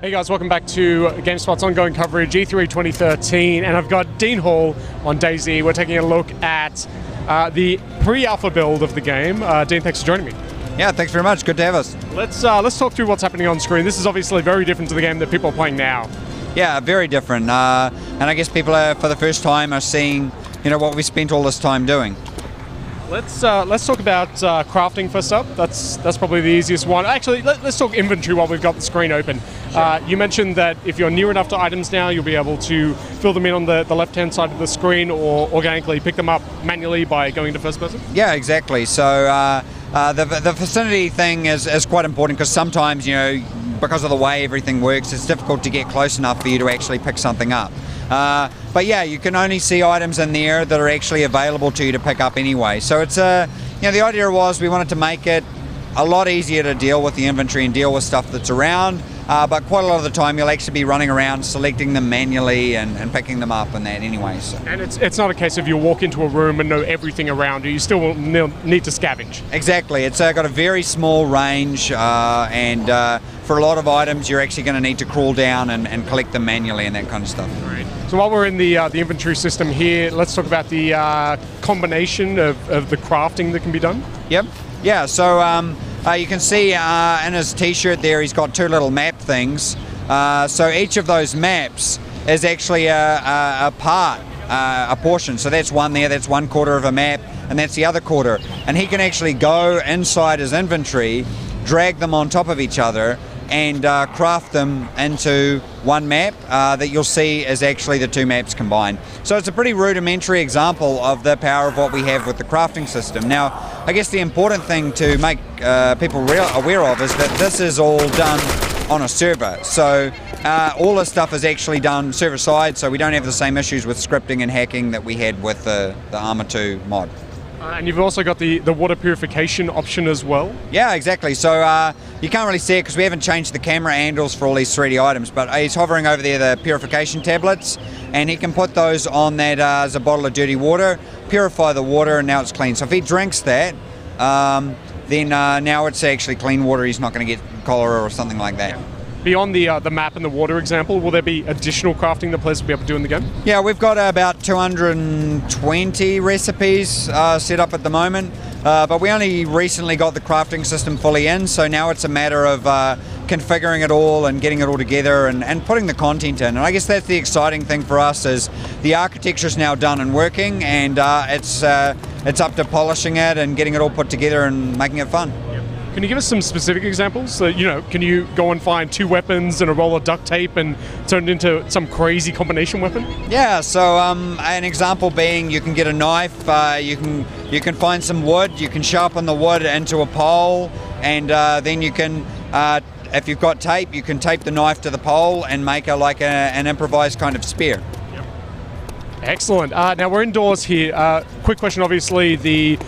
Hey guys, welcome back to GameSpot's ongoing coverage, E3 2013, and I've got Dean Hall on DayZ. We're taking a look at the pre-alpha build of the game. Dean, thanks for joining me. Yeah, thanks very much. Good to have us. Let's talk through what's happening on screen. This is obviously very different to the game that people are playing now. Yeah, very different. And I guess people are, for the first time, are seeing, what we spent all this time doing. Let's talk about crafting first up. That's probably the easiest one. Actually, let's talk inventory while we've got the screen open. Sure. You mentioned that if you're near enough to items now, you'll be able to fill them in on the left-hand side of the screen, or organically pick them up manually by going to first person. Yeah, exactly. So the vicinity thing is quite important because sometimes, because of the way everything works, it's difficult to get close enough for you to actually pick something up. But yeah, you can only see items in there that are actually available to you to pick up anyway. So it's the idea was we wanted to make it a lot easier to deal with the inventory and deal with stuff that's around. But quite a lot of the time you'll actually be running around selecting them manually and picking them up and that anyway. So. And it's not a case of you walk into a room and know everything around you. You still will need to scavenge. Exactly. It's got a very small range and for a lot of items you're actually going to need to crawl down and collect them manually and that kind of stuff. Right. So while we're in the inventory system here, let's talk about the combination of the crafting that can be done. Yep. Yeah, so you can see in his t-shirt there he's got two little map things. So each of those maps is actually a portion. So that's one there, that's 1/4 of a map, and that's the other quarter. And he can actually go inside his inventory, drag them on top of each other, and craft them into one map that you'll see is actually the two maps combined. So it's a pretty rudimentary example of the power of what we have with the crafting system. Now, I guess the important thing to make people aware of is that this is all done on a server. So all this stuff is actually done server-side, so we don't have the same issues with scripting and hacking that we had with the Arma 2 mod. And you've also got the water purification option as well? Yeah, exactly. So you can't really see it because we haven't changed the camera handles for all these 3D items, but he's hovering over there the purification tablets, and he can put those on that as a bottle of dirty water, purify the water, and now it's clean. So if he drinks that, then now it's actually clean water. He's not going to get cholera or something like that. Beyond the map and the water example, will there be additional crafting that players will be able to do in the game? Yeah, we've got about 220 recipes set up at the moment, but we only recently got the crafting system fully in, so now it's a matter of configuring it all and getting it all together and putting the content in. And I guess that's the exciting thing for us is the architecture's now done and working, and it's up to polishing it and getting it all put together and making it fun. Can you give us some specific examples? So, can you go and find two weapons and a roll of duct tape and turn it into some crazy combination weapon? Yeah, so an example being you can get a knife, you can find some wood, you can sharpen the wood into a pole, and then you can, if you've got tape, you can tape the knife to the pole and make an improvised kind of spear. Yep. Excellent. Now we're indoors here. Quick question, obviously, the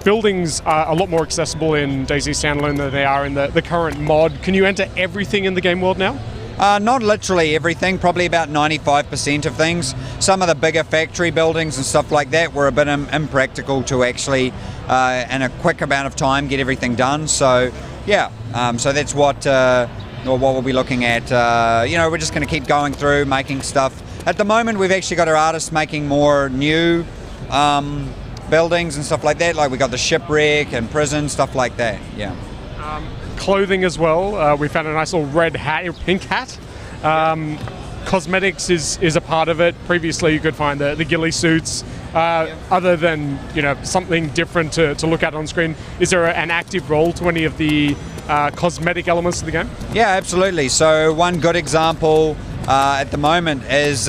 buildings are a lot more accessible in DayZ Standalone than they are in the current mod. Can you enter everything in the game world now? Not literally everything, probably about 95% of things. Some of the bigger factory buildings and stuff like that were a bit impractical to actually, in a quick amount of time, get everything done. So, yeah, so that's what we'll be looking at. We're just going to keep going through, making stuff. At the moment, we've actually got our artists making more new buildings and stuff like that, like we got the shipwreck and prison, stuff like that. Yeah. Clothing as well. We found a nice little red hat, pink hat. Cosmetics is a part of it. Previously, you could find the ghillie suits. Other than something different to look at on screen, is there an active role to any of the cosmetic elements of the game? Yeah, absolutely. So one good example at the moment is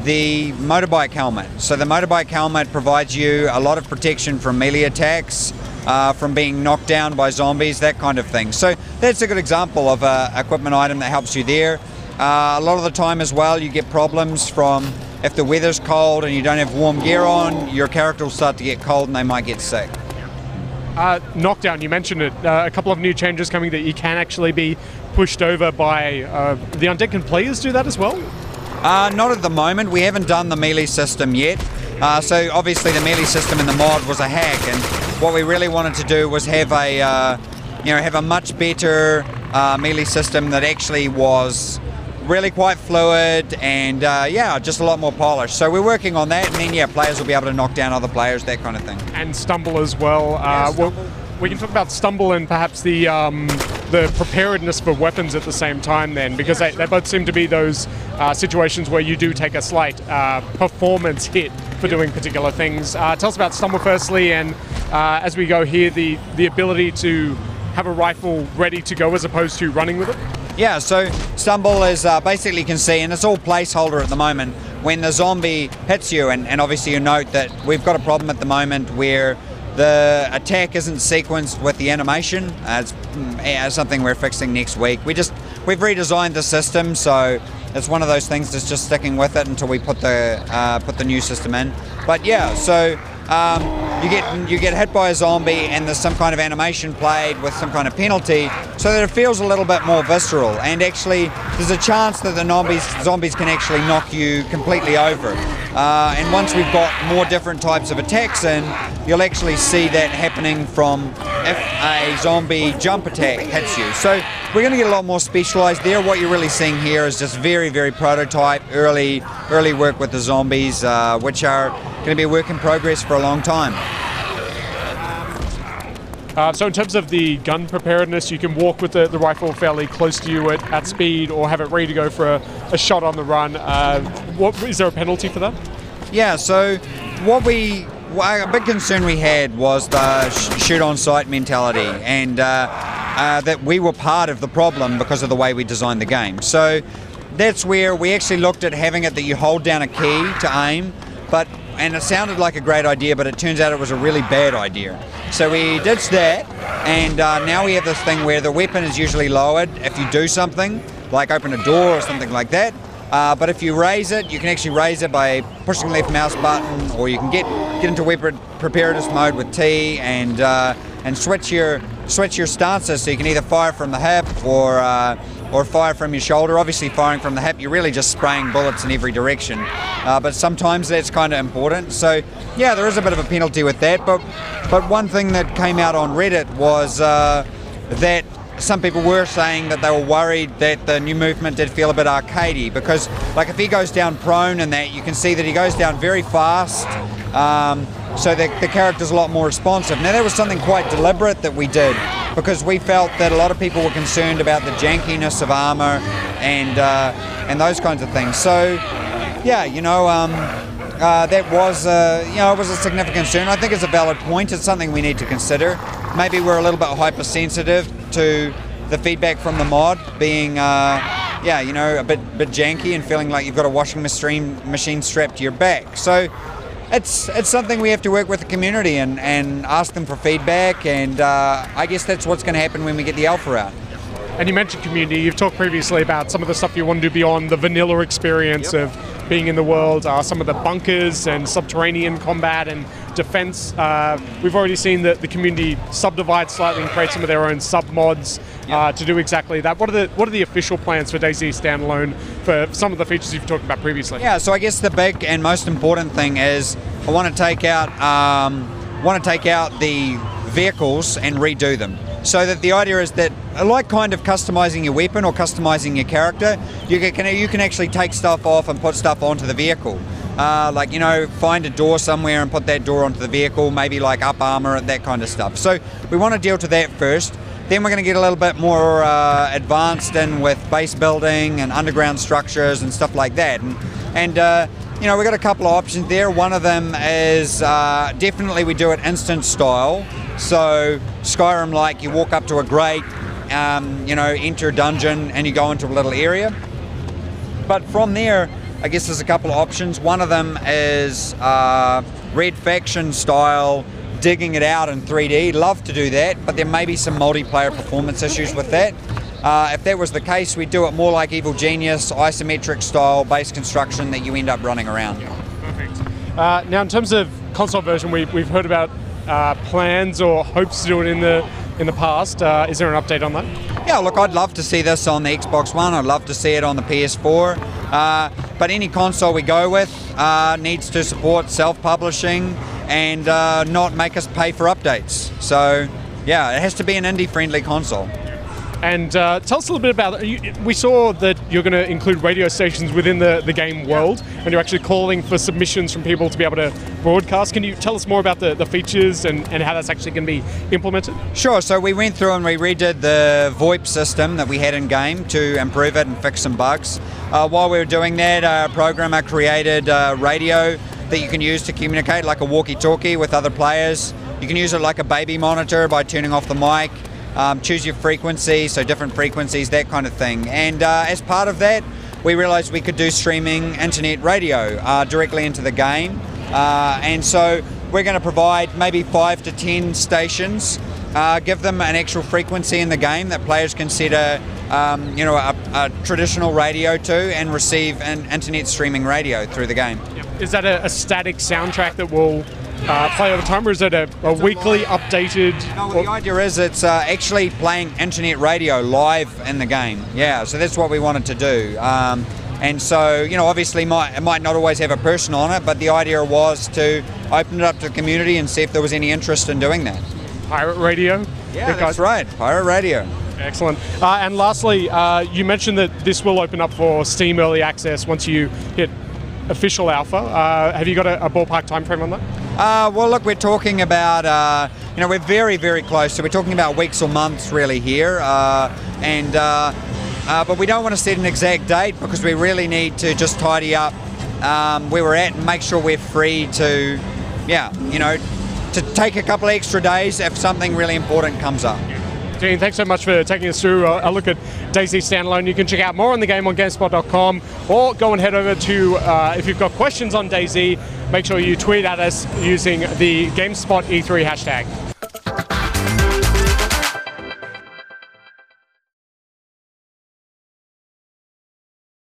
the motorbike helmet. So the motorbike helmet provides you a lot of protection from melee attacks, from being knocked down by zombies, that kind of thing. So that's a good example of an equipment item that helps you there. A lot of the time as well, you get problems from if the weather's cold and you don't have warm gear on, your character will start to get cold and they might get sick. Knockdown, you mentioned it. A couple of new changes coming that you can actually be pushed over by the undead. Can players do that as well? Not at the moment. We haven't done the melee system yet. So obviously the melee system in the mod was a hack, and what we really wanted to do was have a much better melee system that actually was really quite fluid and yeah, just a lot more polished. So we're working on that, and then yeah, players will be able to knock down other players, that kind of thing. And stumble as well. We can talk about stumble and perhaps the preparedness for weapons at the same time then, because they both seem to be those situations where you do take a slight performance hit for doing particular things. Tell us about stumble firstly, and as we go here, the ability to have a rifle ready to go as opposed to running with it. Yeah, so stumble is basically, you can see, and it's all placeholder at the moment, when the zombie hits you, and obviously you note that we've got a problem at the moment where the attack isn't sequenced with the animation. It's something we're fixing next week. We've redesigned the system, so it's one of those things that's just sticking with it until we put the new system in. But yeah, so you get hit by a zombie and there's some kind of animation played with some kind of penalty, so that it feels a little bit more visceral, and actually there's a chance that the zombies can actually knock you completely over. And once we've got more different types of attacks in, you'll actually see that happening from if a zombie jump attack hits you. So we're going to get a lot more specialized there. What you're really seeing here is just very, very prototype, early work with the zombies, which are going to be a work in progress for a long time. So in terms of the gun preparedness, you can walk with the rifle fairly close to you at speed, or have it ready to go for a shot on the run. Is there a penalty for that? Yeah, so a big concern we had was the shoot on sight mentality, and that we were part of the problem because of the way we designed the game. So that's where we actually looked at having it that you hold down a key to aim, and it sounded like a great idea, but it turns out it was a really bad idea. So we ditched that, and now we have this thing where the weapon is usually lowered if you do something, like open a door or something like that. But if you raise it, you can actually raise it by pushing the left mouse button, or you can get into weapon preparedness mode with T and switch your stances, so you can either fire from the hip or fire from your shoulder. Obviously, firing from the hip, you're really just spraying bullets in every direction. But sometimes that's kind of important. So yeah, there is a bit of a penalty with that. But one thing that came out on Reddit was that some people were saying that they were worried that the new movement did feel a bit arcadey, because like if he goes down prone and that, you can see that he goes down very fast, so the character's a lot more responsive. Now that was something quite deliberate that we did, because we felt that a lot of people were concerned about the jankiness of armor and those kinds of things. So yeah, that was it was a significant concern. I think it's a valid point. It's something we need to consider. Maybe we're a little bit hypersensitive to the feedback from the mod being a bit janky and feeling like you've got a washing machine strapped to your back. So it's something we have to work with the community and ask them for feedback, and I guess that's what's going to happen when we get the alpha out. And you mentioned community. You've talked previously about some of the stuff you want to do beyond the vanilla experience of being in the world, some of the bunkers and subterranean combat and defense. We've already seen that the community subdivide slightly and create some of their own sub-mods to do exactly that. What are the official plans for DayZ Standalone for some of the features you've talked about previously? Yeah, so I guess the big and most important thing is I want to take out the vehicles and redo them. So that the idea is that, like kind of customizing your weapon or customizing your character, you can actually take stuff off and put stuff onto the vehicle. Find a door somewhere and put that door onto the vehicle, maybe like up armor and that kind of stuff. So we want to deal to that first. Then we're going to get a little bit more advanced in with base building and underground structures and stuff like that. And we've got a couple of options there. One of them is definitely we do it instant style. So Skyrim, like you walk up to a grate, enter a dungeon and you go into a little area. But from there, I guess there's a couple of options. One of them is Red Faction style, digging it out in 3D. Love to do that, but there may be some multiplayer performance issues with that. If that was the case, we'd do it more like Evil Genius, isometric style base construction that you end up running around. Perfect. Now, in terms of console version, we've heard about plans or hopes to do it in the past. Is there an update on that? Yeah, look, I'd love to see this on the Xbox One. I'd love to see it on the PS4. But any console we go with needs to support self-publishing and not make us pay for updates. So, yeah, it has to be an indie-friendly console. And tell us a little bit about it. We saw that you're going to include radio stations within the game world, and you're actually calling for submissions from people to be able to broadcast. Can you tell us more about the features and how that's actually going to be implemented? Sure. So we went through and we redid the VoIP system that we had in game to improve it and fix some bugs. While we were doing that, a programmer created radio that you can use to communicate, like a walkie-talkie with other players. You can use it like a baby monitor by turning off the mic. Choose your frequency, so different frequencies, that kind of thing. And as part of that, we realized we could do streaming internet radio directly into the game. And so we're going to provide maybe 5 to 10 stations, give them an actual frequency in the game that players can set a traditional radio to and receive an internet streaming radio through the game. Is that a static soundtrack that will play over time, or is it a weekly updated? No, well, the idea is it's actually playing internet radio live in the game. Yeah, so that's what we wanted to do. And so, obviously it might not always have a person on it, but the idea was to open it up to the community and see if there was any interest in doing that. Pirate radio? Yeah, that's right, pirate radio. Excellent. And lastly, you mentioned that this will open up for Steam Early Access once you hit official alpha. Have you got a ballpark time frame on that? Well, look, we're talking about, we're very, very close. So we're talking about weeks or months really here. But we don't want to set an exact date because we really need to just tidy up where we're at and make sure we're free to, to take a couple of extra days if something really important comes up. Dean, thanks so much for taking us through a look at DayZ Standalone. You can check out more on the game on GameSpot.com, or go and head over to, if you've got questions on DayZ, make sure you tweet at us using the GameSpot E3 hashtag.